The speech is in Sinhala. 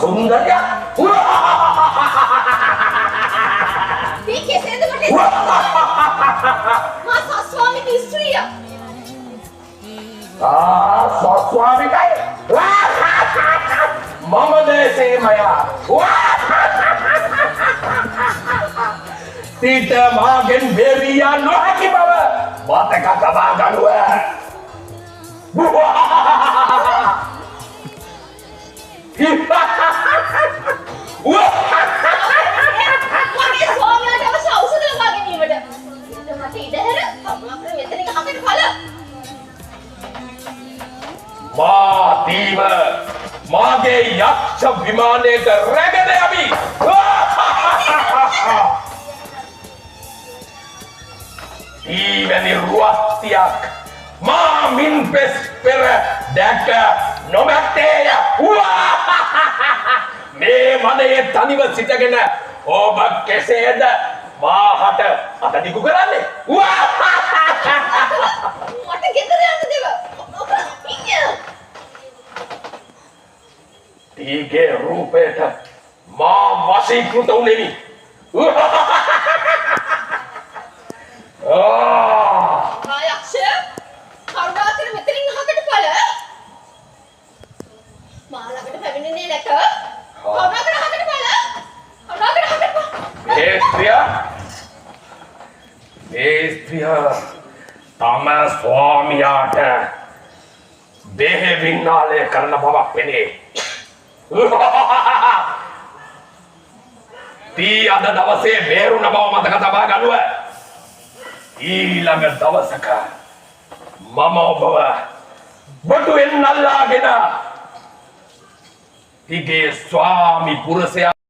සුන්දරය දී කෙසේද මට මා සස්වාමික ස්ත්‍රිය සස්වාමිකයි මම දේශේමය තීත මාගෙන් බේරියා නොහැකි බව මතක තබා ගනුව මගේ ස්වාමියාට අවශ්‍ය ඖෂධ ලබා ගැනීමට මට ඉඩහැර අපේ මෙතනින් අහකට ඵල මාතීව මාගේ යක්ෂ විමානයක රැගෙන යමි ඊවැනි රුවත්තියක් මා මින් පෙස් පෙර දැක නොමැත්තේය මේ මනයේ තනිව සිටගෙන ඔබ කෙසේද මාහට අත දිගු කරන්නේ මට ගෙදර යන්න දෙව ඊගේ රූපයට මා වශීකృత වුනේමි ආයක්ෂය කරුණාකර මෙතනින් අහකට ඵල මා ළඟට පැමිණෙන්නේ නැත කරුණාකර අහකට ඵල කරුණාකර අහකට ඵල ඒ ස්ත්‍රිය තම ස්වාමියාට දේහ වින්නාලය කරන බවක් පෙනේ තී අද දවසේ බේරුණ බව මතක තබා ගනුව ඊළඟ දවසක මම ඔබව බටුවෙන් අල්ලාගෙන තිගේ ස්වාමි පුරුෂයා